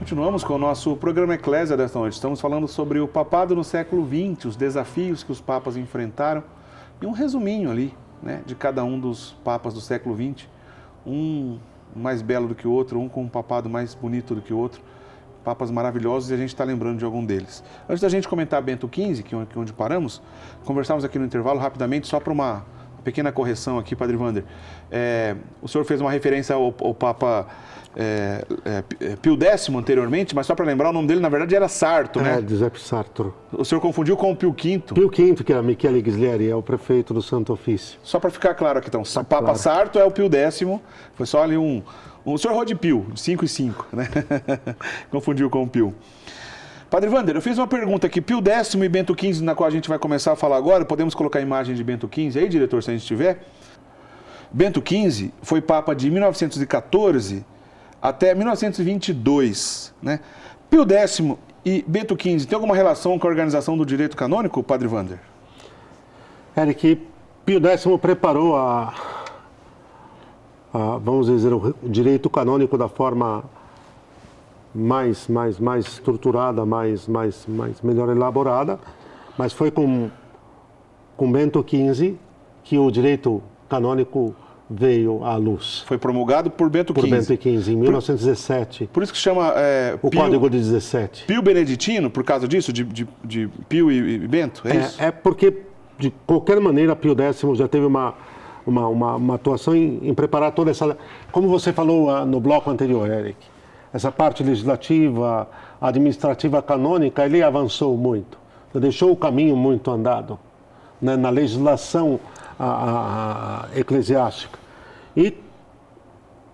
Continuamos com o nosso programa Eclésia desta noite. Estamos falando sobre o papado no século XX, os desafios que os papas enfrentaram e um resuminho ali, né, de cada um dos papas do século XX. Um mais belo do que o outro, um com um papado mais bonito do que o outro. Papas maravilhosos e a gente está lembrando de algum deles. Antes da gente comentar Bento XV, que é onde paramos, conversávamos aqui no intervalo rapidamente, só para uma pequena correção aqui, Padre Wander. O senhor fez uma referência ao Papa Pio X anteriormente, mas só para lembrar, o nome dele na verdade era Sarto, né? Giuseppe Sarto. O senhor confundiu com o Pio V. Pio V, que era Michele Ghislieri, é o prefeito do Santo Ofício. Só para ficar claro aqui, então, Tá Papa claro. Sarto é o Pio X, foi só ali o senhor de Pio, de 5 e 5, né? Confundiu com o Pio. Padre Wander, eu fiz uma pergunta aqui, Pio X e Bento XV, na qual a gente vai começar a falar agora, podemos colocar a imagem de Bento XV aí, diretor, se a gente tiver? Bento XV foi Papa de 1914 até 1922, né? Pio X e Bento XV tem alguma relação com a organização do direito canônico, Padre Wander? Eric, Pio X preparou vamos dizer, o direito canônico da forma mais estruturada, melhor elaborada, mas foi com Bento XV que o direito canônico veio à luz. Foi promulgado por Bento XV. Por Bento XV, em 1917. Por isso que chama O Código de 17. Pio Beneditino, por causa disso, de Pio e Bento, é isso? É porque, de qualquer maneira, Pio X já teve uma atuação em preparar toda essa... Como você falou no bloco anterior, Eric, essa parte legislativa, administrativa, canônica, ele avançou muito. Deixou o caminho muito andado, né, na legislação eclesiástica. E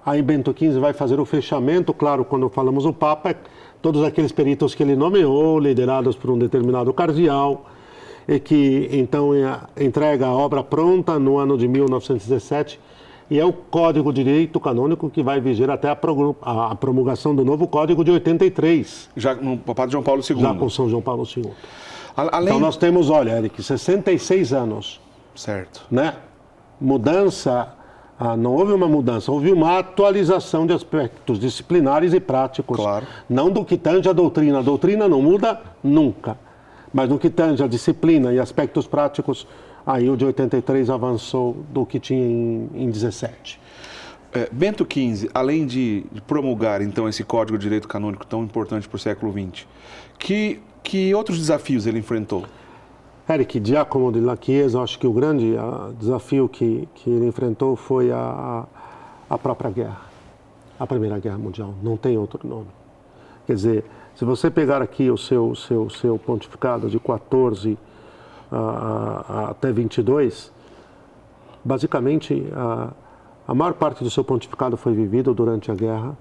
aí Bento XV vai fazer o fechamento, claro, quando falamos o Papa, todos aqueles peritos que ele nomeou, liderados por um determinado cardeal, e que então entrega a obra pronta no ano de 1917, e é o Código de Direito Canônico que vai viger até a promulgação do novo Código de 83. Já no Papa João Paulo II. Já com São João Paulo II. Então nós temos, olha, Eric, 66 anos. Certo. Né? Mudança, não houve uma mudança, houve uma atualização de aspectos disciplinares e práticos. Claro. Não do que tange a doutrina não muda nunca. Mas no que tange a disciplina e aspectos práticos, aí o de 83 avançou do que tinha em 17. Bento XV, além de promulgar, então, esse Código de Direito Canônico tão importante para o século XX, que outros desafios ele enfrentou? Eric, Giacomo de La Chiesa, acho que o grande desafio que ele enfrentou foi a própria guerra, a Primeira Guerra Mundial, não tem outro nome. Quer dizer, se você pegar aqui o seu pontificado de 14 até 22, basicamente a maior parte do seu pontificado foi vivido durante a guerra,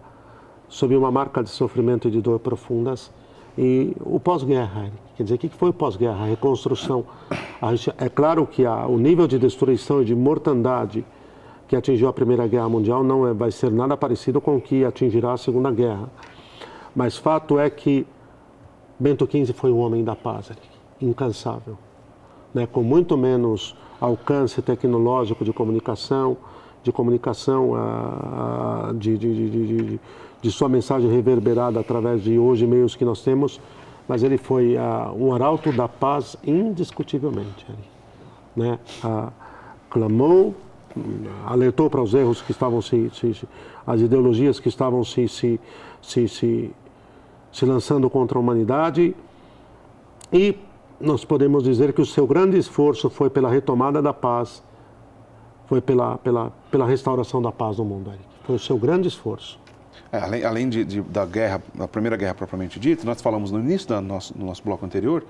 sob uma marca de sofrimento e de dor profundas, e o pós-guerra, quer dizer, o que foi o pós-guerra? A reconstrução. É claro que o nível de destruição e de mortandade que atingiu a Primeira Guerra Mundial não vai ser nada parecido com o que atingirá a Segunda Guerra. Mas fato é que Bento XV foi um homem da paz, incansável, né? Com muito menos alcance tecnológico de comunicação de sua mensagem reverberada através de hoje meios que nós temos, mas ele foi um arauto da paz indiscutivelmente, né? Clamou, alertou para os erros que estavam as ideologias que estavam se lançando contra a humanidade, e nós podemos dizer que o seu grande esforço foi pela retomada da paz, foi pela restauração da paz no mundo, Eric. Foi o seu grande esforço. Além da guerra, da Primeira Guerra propriamente dita, nós falamos no início do nosso bloco anterior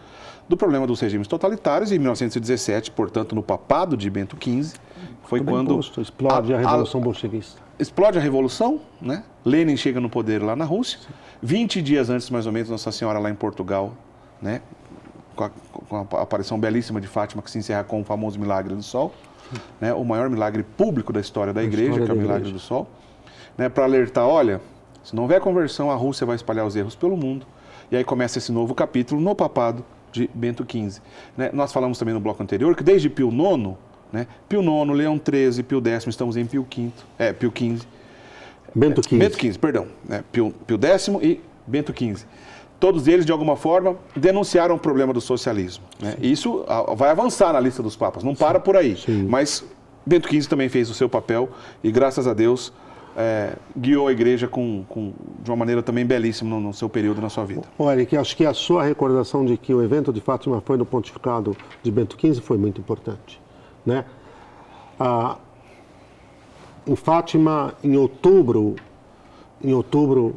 do problema dos regimes totalitários, e em 1917, portanto, no papado de Bento XV, foi quando explode a Revolução Bolchevista. Explode a Revolução, né? Lenin chega no poder lá na Rússia. 20 dias antes, mais ou menos, Nossa Senhora lá em Portugal, né? Com a aparição belíssima de Fátima, que se encerra com o famoso Milagre do Sol, né? O maior milagre público da história da Igreja, que é o Milagre do Sol, né? Para alertar, olha, se não houver conversão, a Rússia vai espalhar os erros pelo mundo. E aí começa esse novo capítulo no papado de Bento XV. Né? Nós falamos também no bloco anterior que desde Pio IX, né? Pio IX, Leão XIII, Pio X, estamos em Pio XV. Bento XV. Bento XV, perdão. Pio X e Bento XV. Todos eles, de alguma forma, denunciaram o problema do socialismo. Né? Isso vai avançar na lista dos papas, não para por aí. Sim. Mas Bento XV também fez o seu papel e, graças a Deus, guiou a igreja de uma maneira também belíssima no seu período, na sua vida. Eric, acho que a sua recordação de que o evento de Fátima foi no pontificado de Bento XV foi muito importante. Né? Em Fátima, em outubro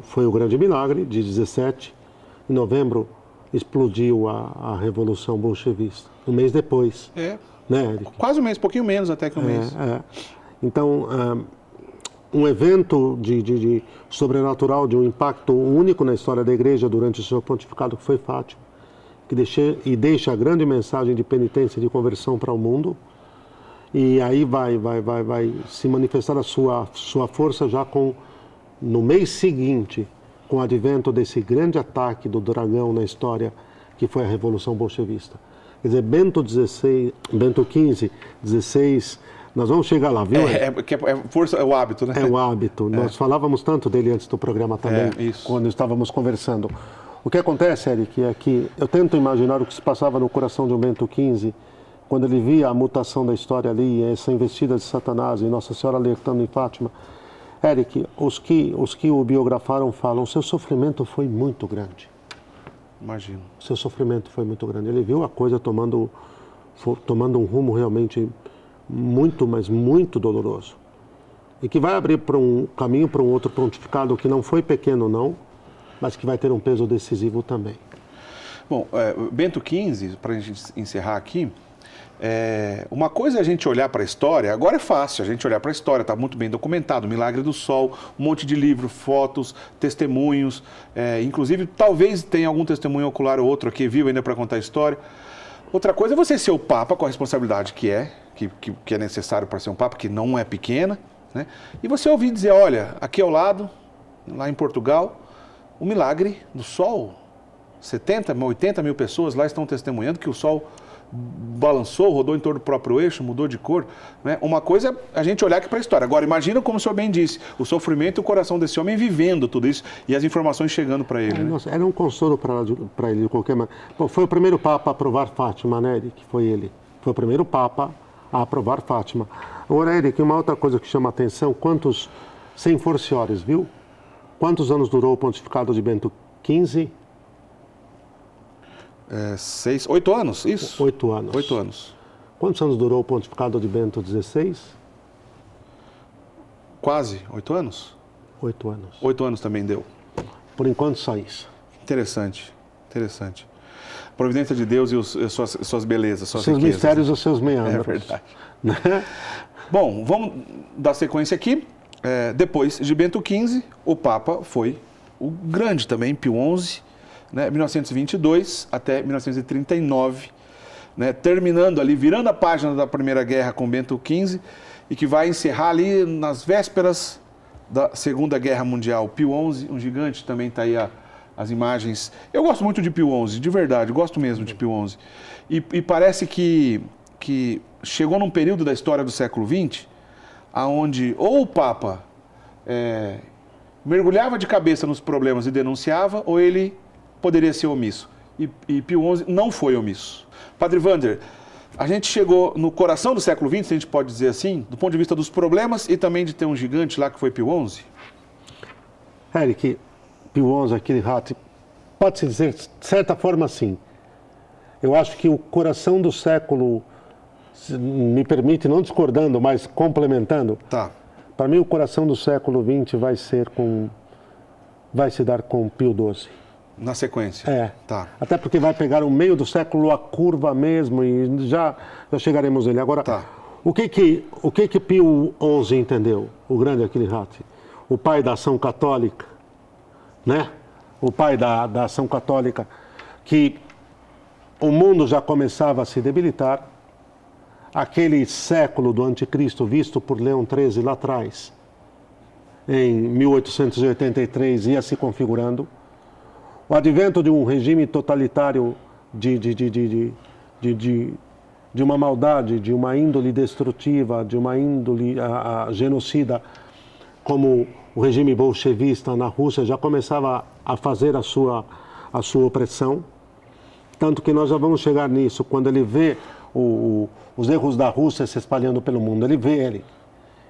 foi o grande milagre, de 17. Em novembro, explodiu a Revolução Bolchevista. Um mês depois. Né, Eric? Quase um mês, pouquinho menos até que um mês. Então, um evento de sobrenatural, de um impacto único na história da igreja durante o seu pontificado, que foi Fátima, que deixa a grande mensagem de penitência e de conversão para o mundo. E aí vai se manifestar a sua força já no mês seguinte, com o advento desse grande ataque do dragão na história, que foi a Revolução Bolchevista. Quer dizer, Bento XV, 16, nós vamos chegar lá, viu? Força, é o hábito, né? É o hábito. Nós falávamos tanto dele antes do programa também, quando estávamos conversando. O que acontece, Eric, é que eu tento imaginar o que se passava no coração de um Bento XV, quando ele via a mutação da história ali, essa investida de Satanás e Nossa Senhora alertando em Fátima. Eric, os que o biografaram falam, o seu sofrimento foi muito grande. Imagino. O seu sofrimento foi muito grande. Ele viu a coisa tomando um rumo realmente muito, mas muito doloroso. E que vai abrir caminho para um outro pontificado que não foi pequeno, não, mas que vai ter um peso decisivo também. Bom, Bento XV, para a gente encerrar aqui, uma coisa é a gente olhar para a história, agora é fácil a gente olhar para a história, está muito bem documentado, Milagre do Sol, um monte de livro, fotos, testemunhos, inclusive talvez tenha algum testemunho ocular ou outro aqui vivo ainda para contar a história. Outra coisa é você ser o Papa com a responsabilidade que é necessário para ser um Papa, que não é pequena, né? E você ouvir dizer, olha, aqui ao lado, lá em Portugal, o Milagre do Sol, 70, 80 mil pessoas lá estão testemunhando que o Sol balançou, rodou em torno do próprio eixo, mudou de cor, né? Uma coisa é a gente olhar aqui para a história. Agora, imagina, como o senhor bem disse, o sofrimento e o coração desse homem vivendo tudo isso e as informações chegando para ele. Nossa, era um consolo para ele de qualquer maneira. Bom, foi o primeiro Papa a aprovar Fátima, né, Eric? Foi ele. Foi o primeiro Papa a aprovar Fátima. Agora, Eric, uma outra coisa que chama a atenção, sem forciores, viu? Quantos anos durou o pontificado de Bento XV? 8 anos, isso? 8 anos. 8 anos. Quantos anos durou o pontificado de Bento XVI? Quase 8 anos? 8 anos. 8 anos também deu. Por enquanto, só isso. Interessante. Providência de Deus e suas belezas, suas seus riquezas. Mistérios e os seus meandros. É verdade. Bom, vamos dar sequência aqui. Depois de Bento XV, o Papa foi o grande também, Pio XI, né, 1922 até 1939, né, terminando ali, virando a página da Primeira Guerra com Bento XV e que vai encerrar ali nas vésperas da Segunda Guerra Mundial. Pio XI, um gigante, também está aí as imagens. Eu gosto muito de Pio XI, de verdade, gosto mesmo de Pio XI. E parece que chegou num período da história do século XX, onde ou o Papa mergulhava de cabeça nos problemas e denunciava, ou ele poderia ser omisso. E Pio XI não foi omisso. Padre Wander, a gente chegou no coração do século XX, se a gente pode dizer assim, do ponto de vista dos problemas e também de ter um gigante lá que foi Pio XI? Eric, Pio XI, aquele rato, pode-se dizer, de certa forma, sim. Eu acho que o coração do século, me permite, não discordando, mas complementando, tá. Para mim o coração do século XX vai se dar com Pio XII. Na sequência? Tá. Até porque vai pegar o meio do século, a curva mesmo, e já chegaremos nele. Agora, tá. o que Pio XI entendeu? O grande aquele rato? O pai da ação católica, né? O pai da ação católica, que o mundo já começava a se debilitar, aquele século do anticristo visto por Leão XIII lá atrás, em 1883, ia se configurando, o advento de um regime totalitário de uma maldade, de uma índole destrutiva, de uma índole genocida, como o regime bolchevista na Rússia já começava a fazer a sua opressão. Tanto que nós já vamos chegar nisso, quando ele vê os erros da Rússia se espalhando pelo mundo. Ele vê,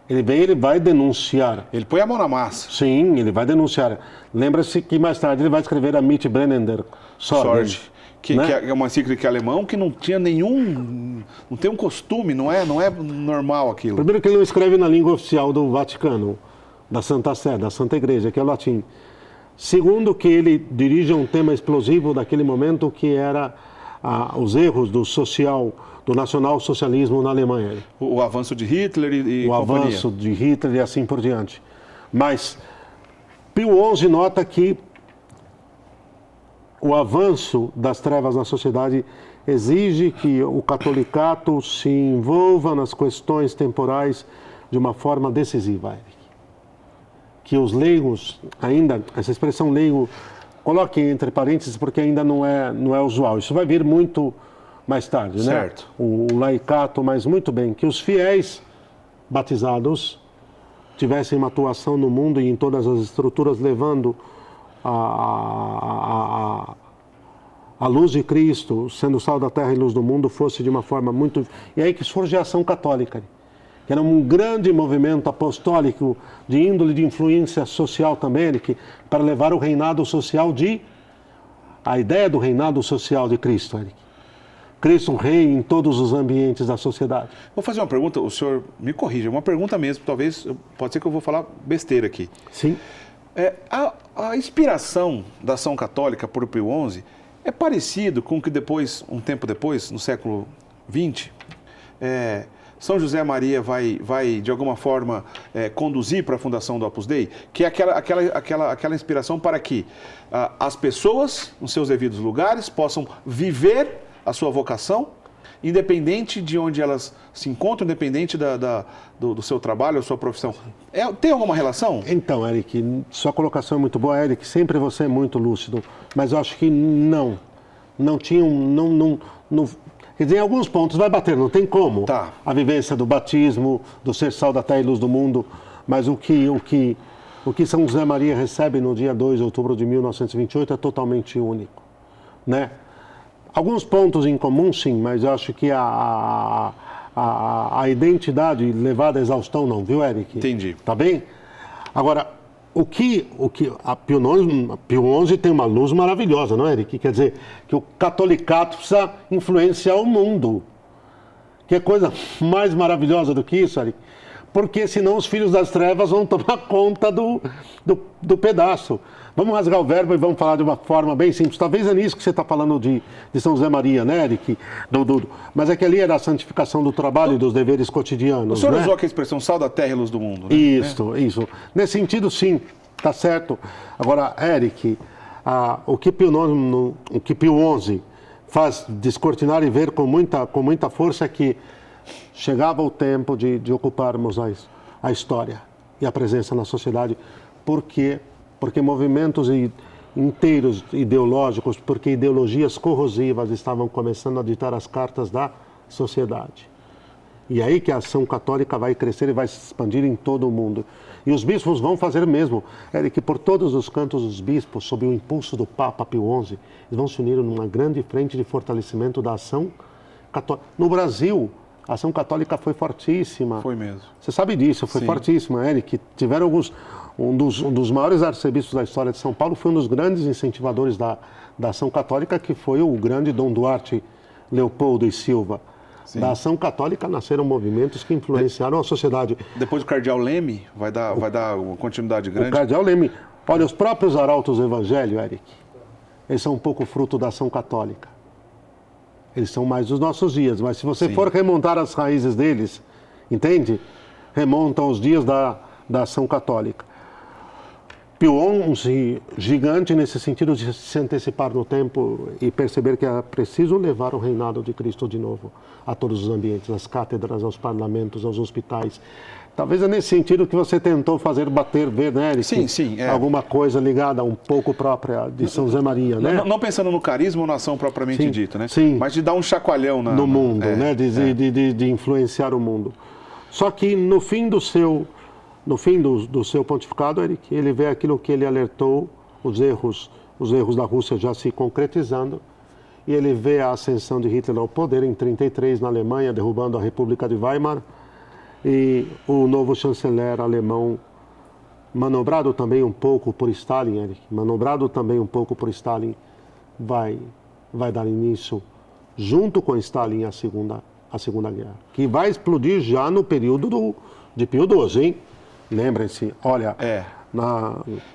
ele vai denunciar. Ele põe a mão na massa. Sim, ele vai denunciar. Lembra-se que mais tarde ele vai escrever a Mitbrennender Sorge, que é uma encíclica alemã que não tinha não tem um costume, não é normal aquilo. Primeiro que ele não escreve na língua oficial do Vaticano, da Santa Sé, da Santa Igreja, que é o latim. Segundo, que ele dirige um tema explosivo daquele momento, que era os erros do nacional-socialismo na Alemanha. O avanço de Hitler e o companhia. Avanço de Hitler e assim por diante. Mas Pio XI nota que o avanço das trevas na sociedade exige que o catolicato se envolva nas questões temporais de uma forma decisiva, Eric. Que os leigos, ainda, essa expressão leigo, coloque entre parênteses porque ainda não é usual. Isso vai vir muito mais tarde, certo, né? O laicato, mas muito bem, que os fiéis batizados tivessem uma atuação no mundo e em todas as estruturas, levando a luz de Cristo, sendo sal da terra e luz do mundo, fosse de uma forma muito... E aí que surge a ação católica, que era um grande movimento apostólico de índole de influência social também, Eric, para levar o reinado social a ideia do reinado social de Cristo, Eric. Cristo rei em todos os ambientes da sociedade. Vou fazer uma pergunta, o senhor me corrija, uma pergunta mesmo, talvez, pode ser que eu vou falar besteira aqui. Sim. A inspiração da ação católica por Pio XI é parecido com o que depois, um tempo depois, no século XX, São José Maria vai de alguma forma conduzir para a fundação do Opus Dei, que é aquela inspiração para que as pessoas, nos seus devidos lugares, possam viver a sua vocação, independente de onde elas se encontram, independente do seu trabalho, da sua profissão. Tem alguma relação? Então, Eric, sua colocação é muito boa, Eric, sempre você é muito lúcido, mas eu acho que não tinha quer dizer, em alguns pontos vai bater, não tem como. Tá. A vivência do batismo, do ser sal da terra e luz do mundo, mas o que São José Maria recebe no dia 2 de outubro de 1928 é totalmente único, né? Alguns pontos em comum, sim, mas eu acho que a identidade levada à exaustão não, viu, Eric? Entendi. Tá bem? Agora, a Pio XI tem uma luz maravilhosa, não é, Eric? Quer dizer, que o catolicato precisa influenciar o mundo. Que coisa mais maravilhosa do que isso, Eric? Porque senão os filhos das trevas vão tomar conta do pedaço. Vamos rasgar o verbo e vamos falar de uma forma bem simples. Talvez é nisso que você está falando de São José Maria, né, Eric? Mas é que ali era a santificação do trabalho e dos deveres cotidianos. O senhor né? usou aquela expressão sal da terra e luz do mundo, né? Isso. Nesse sentido, sim, está certo. Agora, Eric, o que Pio XI faz descortinar e ver com muita força é que chegava o tempo de ocuparmos a história e a presença na sociedade, porque movimentos inteiros ideológicos, porque ideologias corrosivas estavam começando a ditar as cartas da sociedade. E aí que a ação católica vai crescer e vai se expandir em todo o mundo. E os bispos vão fazer mesmo. Eric, por todos os cantos, os bispos, sob o impulso do Papa Pio XI, eles vão se unir numa grande frente de fortalecimento da ação católica. No Brasil, a ação católica foi fortíssima. Foi mesmo. Você sabe disso, foi fortíssima, Eric. Tiveram um dos maiores arcebispos da história de São Paulo foi um dos grandes incentivadores da ação católica, que foi o grande Dom Duarte Leopoldo e Silva. Sim. Da ação católica nasceram movimentos que influenciaram a sociedade. Depois do cardeal Leme, vai dar uma continuidade grande. O cardeal Leme. Olha, os próprios arautos do Evangelho, Eric, eles são um pouco fruto da ação católica. Eles são mais dos nossos dias, mas se você for remontar as raízes deles, entende? Remontam os dias da ação católica. Pio XI, gigante nesse sentido de se antecipar no tempo e perceber que é preciso levar o reinado de Cristo de novo a todos os ambientes, às cátedras, aos parlamentos, aos hospitais. Talvez é nesse sentido que você tentou ver, né, Eric? Sim. Alguma coisa ligada um pouco própria de São José Maria, né? Não pensando no carisma ou na ação propriamente dita, né? Sim. Mas de dar um chacoalhão no mundo, né? De influenciar o mundo. Só que no fim do seu no fim do seu pontificado, ele vê aquilo que ele alertou, os erros da Rússia já se concretizando, e ele vê a ascensão de Hitler ao poder em 1933 na Alemanha, derrubando a República de Weimar, e o novo chanceler alemão, manobrado também um pouco por Stalin, vai dar início, junto com Stalin, à Segunda Guerra, que vai explodir já no período de Pio XII, hein? Lembrem-se, olha,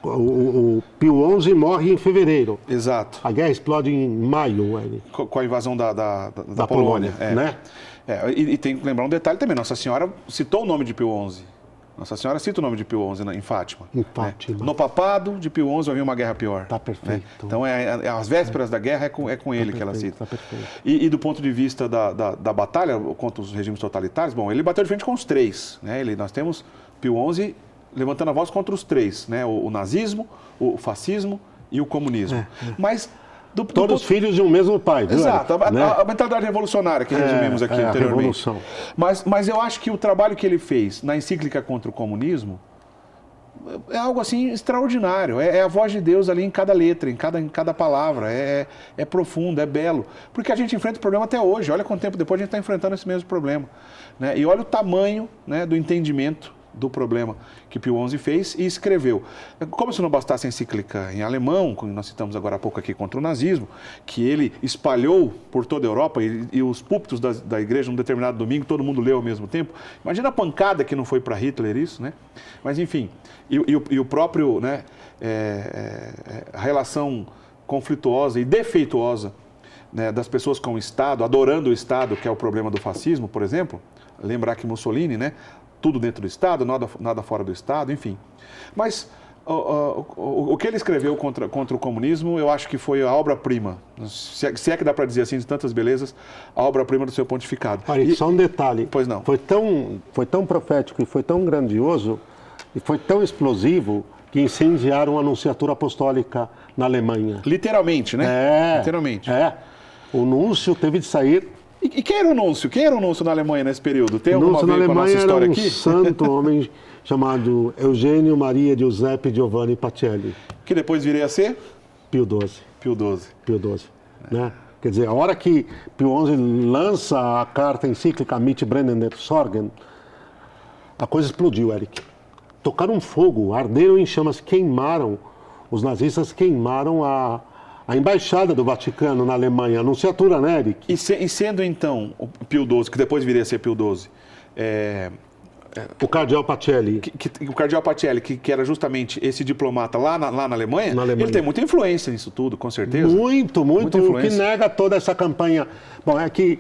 o Pio XI morre em fevereiro. Exato. A guerra explode em maio. Com a invasão da Polônia. Né? E tem que lembrar um detalhe também, Nossa Senhora citou o nome de Pio XI. Nossa Senhora cita o nome de Pio XI em Fátima. Em Fátima. Né? No papado de Pio XI havia uma guerra pior. Tá perfeito. Né? Então, as vésperas da guerra é com ele que ela cita. Tá perfeito. E do ponto de vista da batalha contra os regimes totalitários, bom, ele bateu de frente com os três. Né? Nós temos Pio XI levantando a voz contra os três, né? O nazismo, o fascismo e o comunismo. Mas todos filhos de um mesmo pai, viu? Exato, a mentalidade revolucionária que resumimos aqui anteriormente. Mas eu acho que o trabalho que ele fez na encíclica contra o comunismo é algo assim extraordinário. É a voz de Deus ali em cada letra, em cada palavra. É profundo, é belo. Porque a gente enfrenta o problema até hoje. Olha quanto tempo depois a gente está enfrentando esse mesmo problema. Né? E olha o tamanho, né, do entendimento do problema que Pio XI fez e escreveu. Como se não bastasse a encíclica em alemão, como nós citamos agora há pouco aqui contra o nazismo, que ele espalhou por toda a Europa e os púlpitos da igreja, num determinado domingo, todo mundo leu ao mesmo tempo. Imagina a pancada que não foi para Hitler isso, né? Mas enfim, e o próprio, né, a relação conflituosa e defeituosa, né, das pessoas com o Estado, adorando o Estado, que é o problema do fascismo, por exemplo. Lembrar que Mussolini, né, tudo dentro do Estado, nada fora do Estado, enfim. Mas o que ele escreveu contra o comunismo, eu acho que foi a obra-prima, se é que dá para dizer assim, de tantas belezas, a obra-prima do seu pontificado. Só um detalhe. Pois não. Foi tão profético e foi tão grandioso e foi tão explosivo que incendiaram a Anunciatura Apostólica na Alemanha. Literalmente, né? Literalmente. O núncio teve de sair. E quem era o núncio? Quem era o núncio na Alemanha nesse período? Tem alguma a ver com a nossa história aqui? O núncio na Alemanha era um santo homem chamado Eugênio Maria Giuseppe Giovanni Pacelli. Que depois viria a ser? Pio XII. Pio XII. Né? Quer dizer, a hora que Pio XI lança a carta encíclica Mitbrennen der Sorgen, a coisa explodiu, Eric. Tocaram fogo, arderam em chamas, os nazistas queimaram a embaixada do Vaticano na Alemanha, a Anunciatura, né, Eric? E sendo então o Pio XII, que depois viria a ser Pio XII, o cardeal Pacelli. O cardeal Pacelli, que era justamente esse diplomata lá na Alemanha, ele tem muita influência nisso tudo, com certeza. Muito, o que nega toda essa campanha. Bom, é que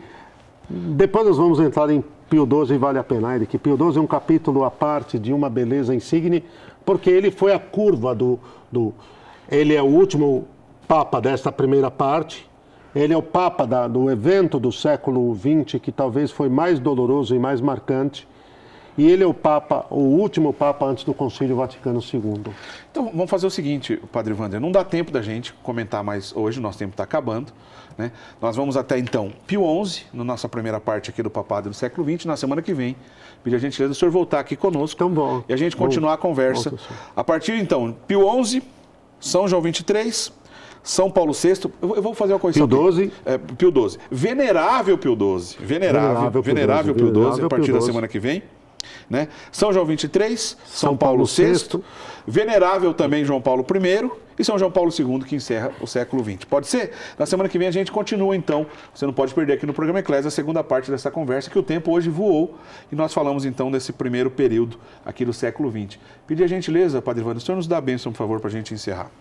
depois nós vamos entrar em Pio XII e vale a pena, Eric. Pio XII é um capítulo à parte de uma beleza insigne, porque ele foi a curva ele é o último Papa desta primeira parte, ele é o Papa do evento do século XX que talvez foi mais doloroso e mais marcante, e ele é o último Papa antes do Concílio Vaticano II. Então vamos fazer o seguinte, Padre Wander, não dá tempo da gente comentar mais hoje, o nosso tempo está acabando, né? Nós vamos até então Pio XI, na nossa primeira parte aqui do Papado do século XX, na semana que vem, pedir a gentileza do senhor voltar aqui conosco e a gente continuar a conversa. A partir então, Pio XI, São João 23, São Paulo VI, eu vou fazer uma correção Pio XII. Pio XII. Venerável Pio XII. Venerável Pio XII, a partir da semana que vem. Né? São João 23, São Paulo VI, venerável também João Paulo I e São João Paulo II, que encerra o século XX. Pode ser? Na semana que vem a gente continua, então. Você não pode perder aqui no programa Eclésia a segunda parte dessa conversa, que o tempo hoje voou e nós falamos, então, desse primeiro período aqui do século XX. Pedir a gentileza, Padre Wander, o senhor nos dá a bênção, por favor, para a gente encerrar.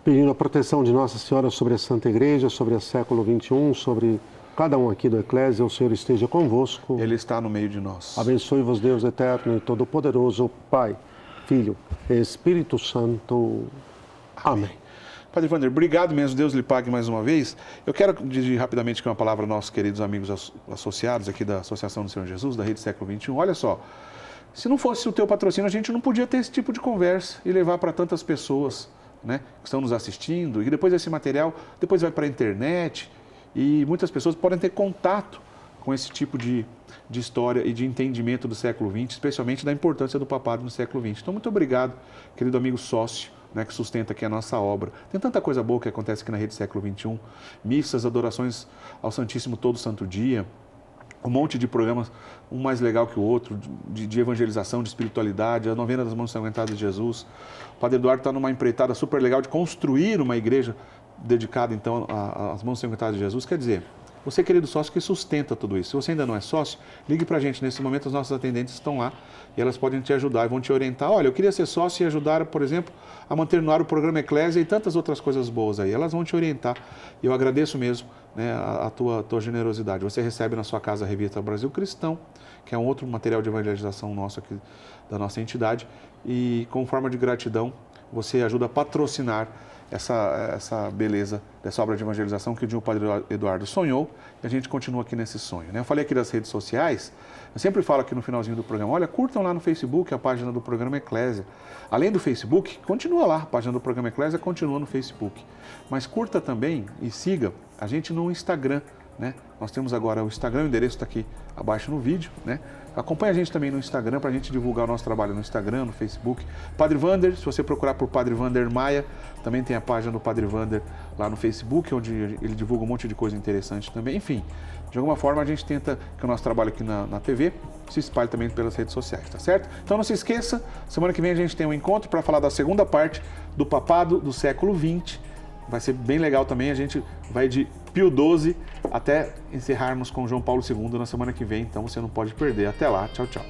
Pedindo a proteção de Nossa Senhora sobre a Santa Igreja, sobre o século XXI, sobre cada um aqui do Eclésia, o Senhor esteja convosco. Ele está no meio de nós. Abençoe-vos Deus eterno e todo-poderoso, Pai, Filho e Espírito Santo. Amém. Padre Wander, obrigado mesmo, Deus lhe pague mais uma vez. Eu quero dirigir rapidamente aqui uma palavra aos nossos queridos amigos associados aqui da Associação do Senhor Jesus, da Rede Século XXI. Olha só, se não fosse o teu patrocínio, a gente não podia ter esse tipo de conversa e levar para tantas pessoas, né, que estão nos assistindo, e depois esse material depois vai para a internet e muitas pessoas podem ter contato com esse tipo de de história e de entendimento do século XX, especialmente da importância do papado no século XX. Então, muito obrigado, querido amigo sócio, né, que sustenta aqui a nossa obra. Tem tanta coisa boa que acontece aqui na Rede Século XXI, missas, adorações ao Santíssimo todo santo dia, um monte de programas, um mais legal que o outro, de evangelização, de espiritualidade, a novena das mãos ensanguentadas de Jesus. O Padre Eduardo está numa empreitada super legal de construir uma igreja dedicada, então, às mãos ensanguentadas de Jesus. Quer dizer, você, querido sócio, que sustenta tudo isso. Se você ainda não é sócio, ligue para a gente. Nesse momento, as nossas atendentes estão lá e elas podem te ajudar e vão te orientar. Olha, eu queria ser sócio e ajudar, por exemplo, a manter no ar o programa Eclésia e tantas outras coisas boas aí. Elas vão te orientar. E eu agradeço mesmo, né, a tua generosidade. Você recebe na sua casa a revista Brasil Cristão, que é um outro material de evangelização nosso aqui, da nossa entidade. E, com forma de gratidão, você ajuda a patrocinar essa beleza dessa obra de evangelização que o Padre Eduardo sonhou, e a gente continua aqui nesse sonho, né? Eu falei aqui das redes sociais, eu sempre falo aqui no finalzinho do programa, olha, curtam lá no Facebook a página do programa Eclésia. Além do Facebook, continua lá, a página do programa Eclésia continua no Facebook. Mas curta também e siga a gente no Instagram, né? Nós temos agora o Instagram, o endereço está aqui abaixo no vídeo, né? Acompanhe a gente também no Instagram para a gente divulgar o nosso trabalho no Instagram, no Facebook. Padre Wander, se você procurar por Padre Wander Maia, também tem a página do Padre Wander lá no Facebook, onde ele divulga um monte de coisa interessante também. Enfim, de alguma forma a gente tenta que o nosso trabalho aqui na TV se espalhe também pelas redes sociais, tá certo? Então não se esqueça, semana que vem a gente tem um encontro para falar da segunda parte do papado do século XX. Vai ser bem legal também, a gente vai de Pio XII até encerrarmos com João Paulo II na semana que vem, então você não pode perder. Até lá, tchau, tchau.